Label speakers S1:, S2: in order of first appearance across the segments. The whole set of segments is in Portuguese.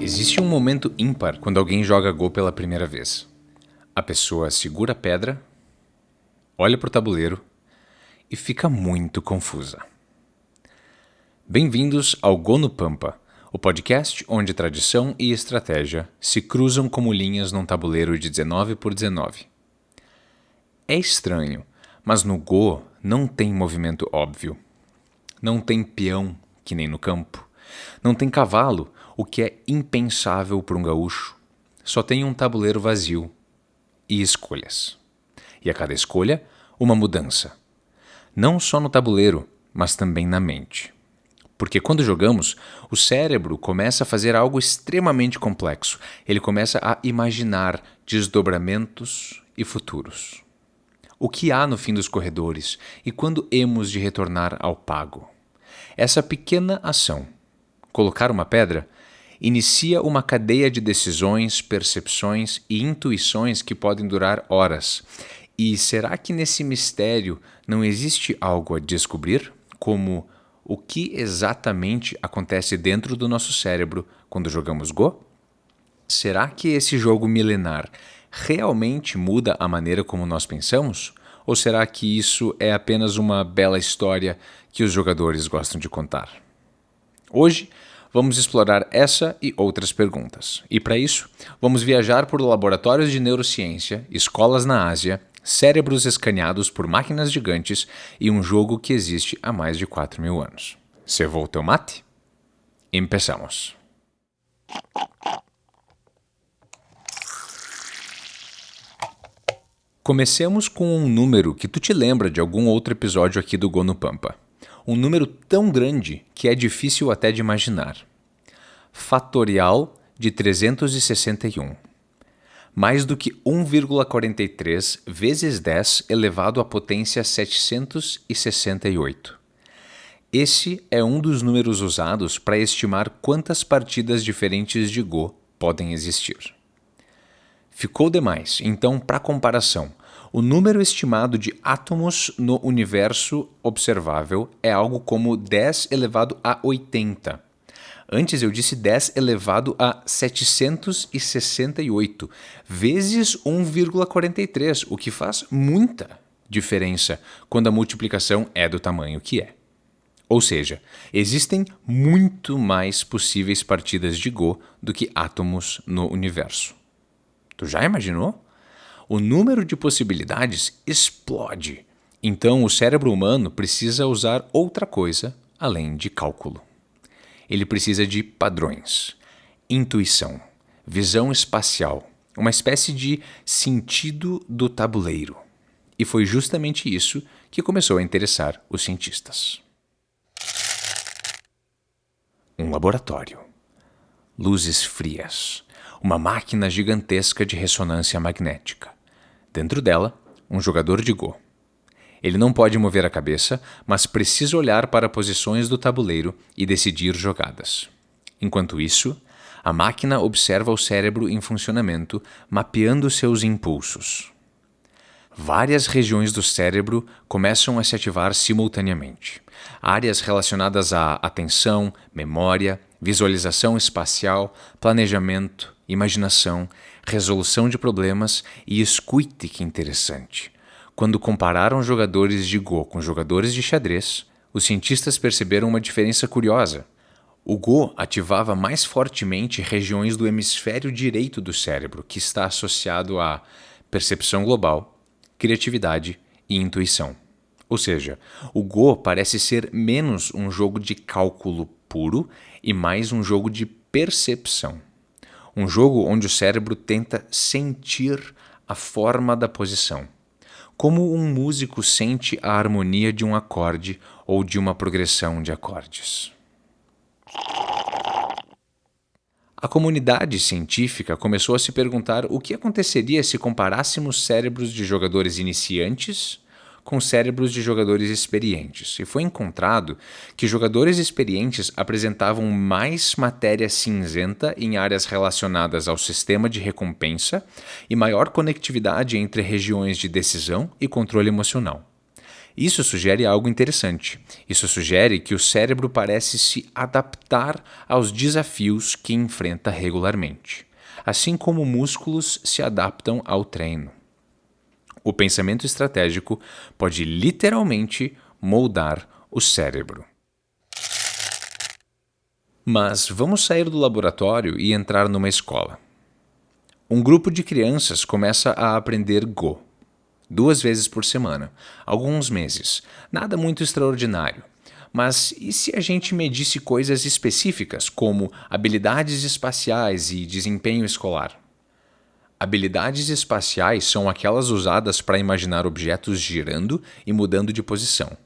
S1: Existe um momento ímpar quando alguém joga Go pela primeira vez. A pessoa segura a pedra, olha para o tabuleiro e fica muito confusa. Bem-vindos ao Go no Pampa, o podcast onde tradição e estratégia se cruzam como linhas num tabuleiro de 19 por 19. É estranho, mas no Go não tem movimento óbvio. Não tem peão, que nem no campo. Não tem cavalo, o que é impensável para um gaúcho. Só tem um tabuleiro vazio e escolhas. E a cada escolha, uma mudança. Não só no tabuleiro, mas também na mente. Porque quando jogamos, o cérebro começa a fazer algo extremamente complexo. Ele começa a imaginar desdobramentos e futuros. O que há no fim dos corredores e quando hemos de retornar ao pago? Essa pequena ação, colocar uma pedra, inicia uma cadeia de decisões, percepções e intuições que podem durar horas. E será que nesse mistério não existe algo a descobrir? Como o que exatamente acontece dentro do nosso cérebro quando jogamos Go? Será que esse jogo milenar realmente muda a maneira como nós pensamos? Ou será que isso é apenas uma bela história que os jogadores gostam de contar? Hoje, vamos explorar essa e outras perguntas. E para isso, vamos viajar por laboratórios de neurociência, escolas na Ásia, cérebros escaneados por máquinas gigantes e um jogo que existe há mais de 4.000 anos. Cevou o teu mate? Empezamos. Comecemos com um número que tu te lembra de algum outro episódio aqui do Go no Pampa. Um número tão grande que é difícil até de imaginar. Fatorial de 361. Mais do que 1,43 vezes 10 elevado à potência 768. Esse é um dos números usados para estimar quantas partidas diferentes de Go podem existir. Ficou demais, então, para comparação, o número estimado de átomos no universo observável é algo como 10 elevado a 80. Antes eu disse 10 elevado a 768, vezes 1,43, o que faz muita diferença quando a multiplicação é do tamanho que é. Ou seja, existem muito mais possíveis partidas de Go do que átomos no universo. Tu já imaginou? O número de possibilidades explode. Então, o cérebro humano precisa usar outra coisa além de cálculo. Ele precisa de padrões, intuição, visão espacial, uma espécie de sentido do tabuleiro. E foi justamente isso que começou a interessar os cientistas. Um laboratório. Luzes frias. Uma máquina gigantesca de ressonância magnética. Dentro dela, um jogador de Go. Ele não pode mover a cabeça, mas precisa olhar para posições do tabuleiro e decidir jogadas. Enquanto isso, a máquina observa o cérebro em funcionamento, mapeando seus impulsos. Várias regiões do cérebro começam a se ativar simultaneamente. Áreas relacionadas à atenção, memória, visualização espacial, planejamento, imaginação, resolução de problemas e escute, que interessante. Quando compararam jogadores de Go com jogadores de xadrez, os cientistas perceberam uma diferença curiosa. O Go ativava mais fortemente regiões do hemisfério direito do cérebro, que está associado à percepção global, criatividade e intuição. Ou seja, o Go parece ser menos um jogo de cálculo puro e mais um jogo de percepção. Um jogo onde o cérebro tenta sentir a forma da posição. Como um músico sente a harmonia de um acorde ou de uma progressão de acordes. A comunidade científica começou a se perguntar o que aconteceria se comparássemos cérebros de jogadores iniciantes com cérebros de jogadores experientes, e foi encontrado que jogadores experientes apresentavam mais matéria cinzenta em áreas relacionadas ao sistema de recompensa e maior conectividade entre regiões de decisão e controle emocional. Isso sugere algo interessante. Isso sugere que o cérebro parece se adaptar aos desafios que enfrenta regularmente, assim como músculos se adaptam ao treino. O pensamento estratégico pode literalmente moldar o cérebro. Mas vamos sair do laboratório e entrar numa escola. Um grupo de crianças começa a aprender Go. 2 vezes por semana, alguns meses. Nada muito extraordinário. Mas e se a gente medisse coisas específicas, como habilidades espaciais e desempenho escolar? Habilidades espaciais são aquelas usadas para imaginar objetos girando e mudando de posição.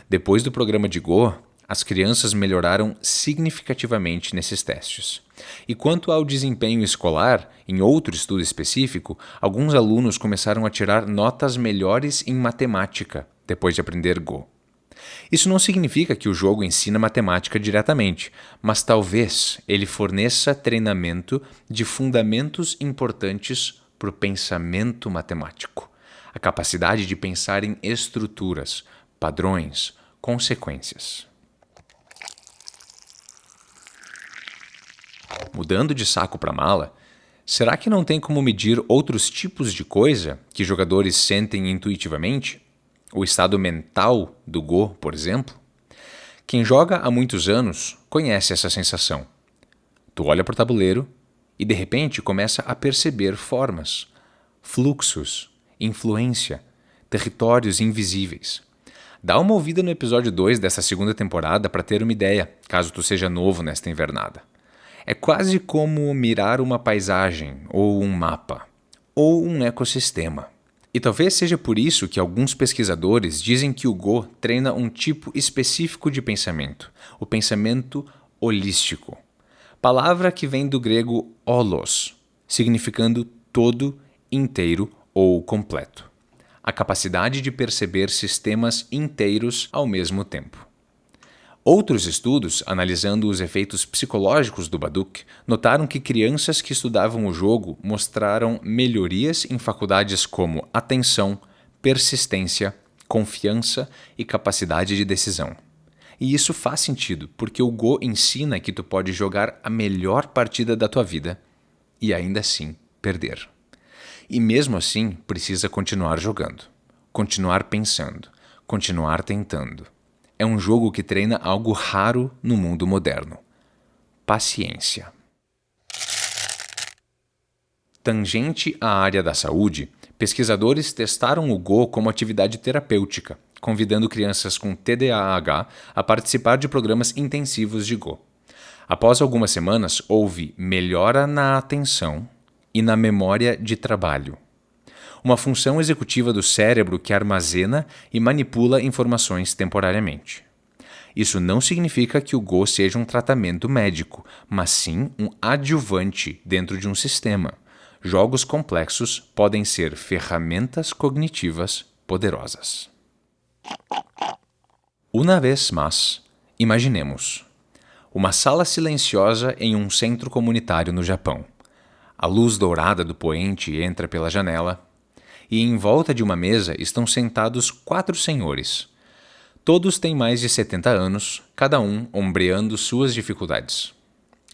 S1: Depois do programa de Go, as crianças melhoraram significativamente nesses testes. E quanto ao desempenho escolar, em outro estudo específico, alguns alunos começaram a tirar notas melhores em matemática depois de aprender Go. Isso não significa que o jogo ensina matemática diretamente, mas talvez ele forneça treinamento de fundamentos importantes para o pensamento matemático, a capacidade de pensar em estruturas, padrões, consequências. Mudando de saco para mala, será que não tem como medir outros tipos de coisa que jogadores sentem intuitivamente? O estado mental do Go, por exemplo? Quem joga há muitos anos conhece essa sensação. Tu olha para o tabuleiro e de repente começa a perceber formas, fluxos, influência, territórios invisíveis. Dá uma ouvida no episódio 2 dessa segunda temporada para ter uma ideia, caso tu seja novo nesta invernada. É quase como mirar uma paisagem, ou um mapa, ou um ecossistema. E talvez seja por isso que alguns pesquisadores dizem que o Go treina um tipo específico de pensamento, o pensamento holístico. Palavra que vem do grego holos, significando todo, inteiro ou completo. A capacidade de perceber sistemas inteiros ao mesmo tempo. Outros estudos, analisando os efeitos psicológicos do Baduk, notaram que crianças que estudavam o jogo mostraram melhorias em faculdades como atenção, persistência, confiança e capacidade de decisão. E isso faz sentido, porque o Go ensina que tu pode jogar a melhor partida da tua vida e ainda assim perder. E mesmo assim, precisa continuar jogando, continuar pensando, continuar tentando. É um jogo que treina algo raro no mundo moderno: paciência. Tangente à área da saúde, pesquisadores testaram o Go como atividade terapêutica, convidando crianças com TDAH a participar de programas intensivos de Go. Após algumas semanas, houve melhora na atenção e na memória de trabalho, uma função executiva do cérebro que armazena e manipula informações temporariamente. Isso não significa que o Go seja um tratamento médico, mas sim um adjuvante dentro de um sistema. Jogos complexos podem ser ferramentas cognitivas poderosas. Uma vez mais, imaginemos uma sala silenciosa em um centro comunitário no Japão. A luz dourada do poente entra pela janela e em volta de uma mesa estão sentados 4 senhores. Todos têm mais de 70 anos, cada um ombreando suas dificuldades.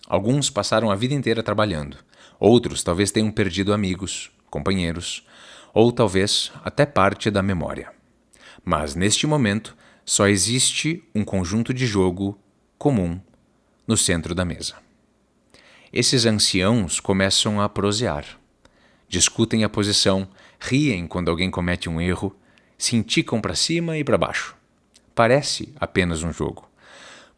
S1: Alguns passaram a vida inteira trabalhando, outros talvez tenham perdido amigos, companheiros, ou talvez até parte da memória. Mas neste momento só existe um conjunto de jogo comum no centro da mesa. Esses anciãos começam a prosear, discutem a posição, riem quando alguém comete um erro, se indicam para cima e para baixo. Parece apenas um jogo.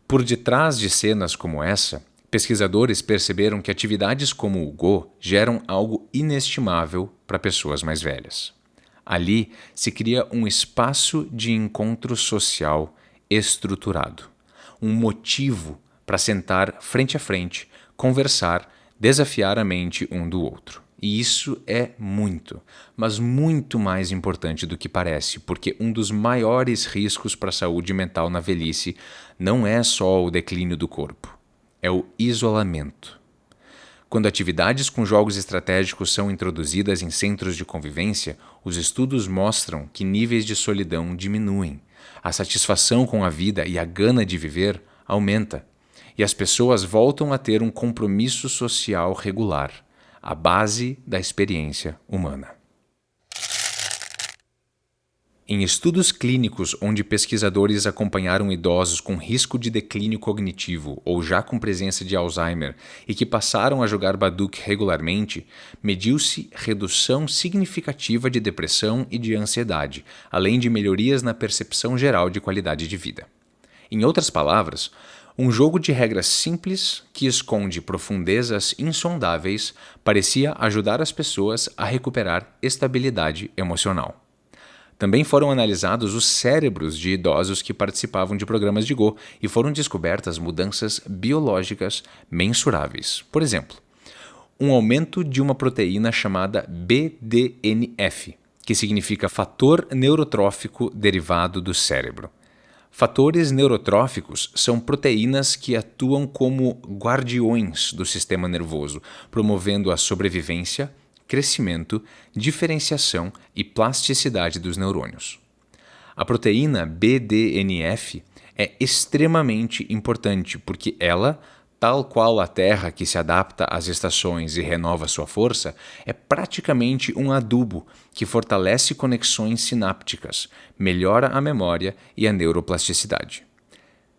S1: Por detrás de cenas como essa, pesquisadores perceberam que atividades como o Go geram algo inestimável para pessoas mais velhas. Ali se cria um espaço de encontro social estruturado, um motivo para sentar frente a frente, conversar, desafiar a mente um do outro. E isso é muito, mas muito mais importante do que parece, porque um dos maiores riscos para a saúde mental na velhice não é só o declínio do corpo, é o isolamento. Quando atividades com jogos estratégicos são introduzidas em centros de convivência, os estudos mostram que níveis de solidão diminuem, a satisfação com a vida e a gana de viver aumenta, e as pessoas voltam a ter um compromisso social regular, a base da experiência humana. Em estudos clínicos onde pesquisadores acompanharam idosos com risco de declínio cognitivo ou já com presença de Alzheimer e que passaram a jogar Baduk regularmente, mediu-se redução significativa de depressão e de ansiedade, além de melhorias na percepção geral de qualidade de vida. Em outras palavras, um jogo de regras simples que esconde profundezas insondáveis parecia ajudar as pessoas a recuperar estabilidade emocional. Também foram analisados os cérebros de idosos que participavam de programas de Go e foram descobertas mudanças biológicas mensuráveis. Por exemplo, um aumento de uma proteína chamada BDNF, que significa fator neurotrófico derivado do cérebro. Fatores neurotróficos são proteínas que atuam como guardiões do sistema nervoso, promovendo a sobrevivência, crescimento, diferenciação e plasticidade dos neurônios. A proteína BDNF é extremamente importante porque ela, tal qual a Terra que se adapta às estações e renova sua força, é praticamente um adubo que fortalece conexões sinápticas, melhora a memória e a neuroplasticidade.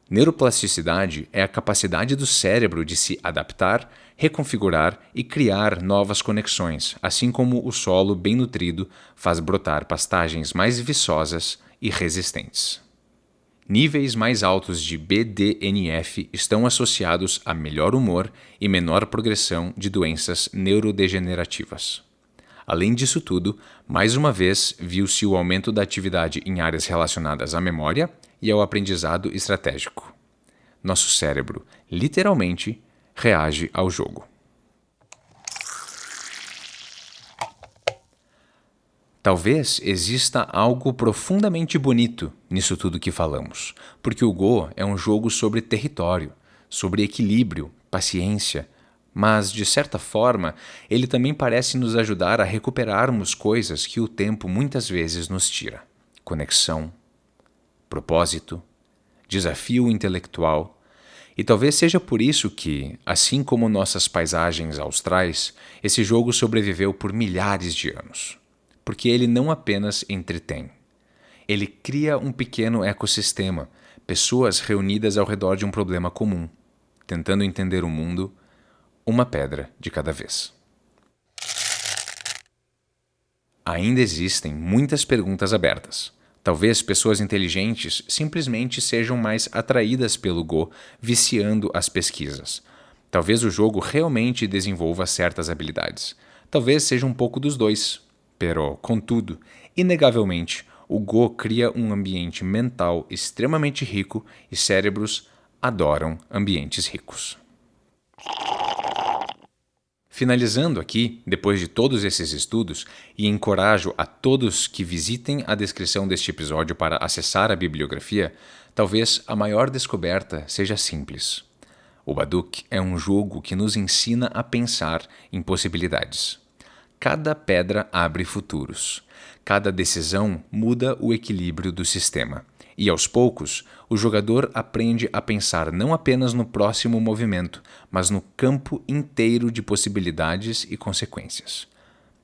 S1: Neuroplasticidade é a capacidade do cérebro de se adaptar, reconfigurar e criar novas conexões, assim como o solo bem nutrido faz brotar pastagens mais viçosas e resistentes. Níveis mais altos de BDNF estão associados a melhor humor e menor progressão de doenças neurodegenerativas. Além disso tudo, mais uma vez viu-se o aumento da atividade em áreas relacionadas à memória e ao aprendizado estratégico. Nosso cérebro, literalmente, reage ao jogo. Talvez exista algo profundamente bonito nisso tudo que falamos, porque o Go é um jogo sobre território, sobre equilíbrio, paciência, mas, de certa forma, ele também parece nos ajudar a recuperarmos coisas que o tempo muitas vezes nos tira: conexão, propósito, desafio intelectual. E talvez seja por isso que, assim como nossas paisagens austrais, esse jogo sobreviveu por milhares de anos. Porque ele não apenas entretém. Ele cria um pequeno ecossistema, pessoas reunidas ao redor de um problema comum, tentando entender o mundo, uma pedra de cada vez. Ainda existem muitas perguntas abertas. Talvez pessoas inteligentes simplesmente sejam mais atraídas pelo Go, viciando as pesquisas. Talvez o jogo realmente desenvolva certas habilidades. Talvez seja um pouco dos dois. Pero, contudo, inegavelmente, o Go cria um ambiente mental extremamente rico e cérebros adoram ambientes ricos. Finalizando aqui, depois de todos esses estudos, e encorajo a todos que visitem a descrição deste episódio para acessar a bibliografia, talvez a maior descoberta seja simples. O Baduk é um jogo que nos ensina a pensar em possibilidades. Cada pedra abre futuros. Cada decisão muda o equilíbrio do sistema. E, aos poucos, o jogador aprende a pensar não apenas no próximo movimento, mas no campo inteiro de possibilidades e consequências.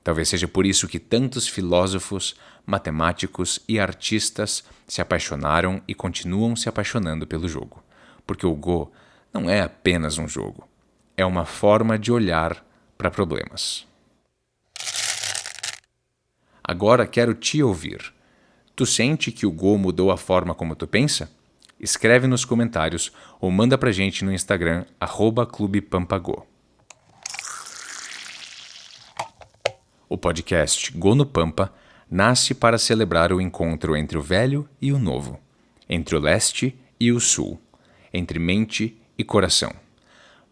S1: Talvez seja por isso que tantos filósofos, matemáticos e artistas se apaixonaram e continuam se apaixonando pelo jogo. Porque o Go não é apenas um jogo. É uma forma de olhar para problemas. Agora quero te ouvir. Tu sente que o Go mudou a forma como tu pensa? Escreve nos comentários ou manda pra gente no Instagram, @clubepampago. O podcast Go no Pampa nasce para celebrar o encontro entre o velho e o novo, entre o leste e o sul, entre mente e coração.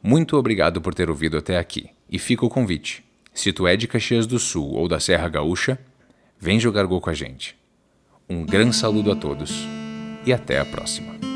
S1: Muito obrigado por ter ouvido até aqui, e fica o convite. Se tu é de Caxias do Sul ou da Serra Gaúcha, vem jogar Go com a gente. Um grande saludo a todos e até a próxima.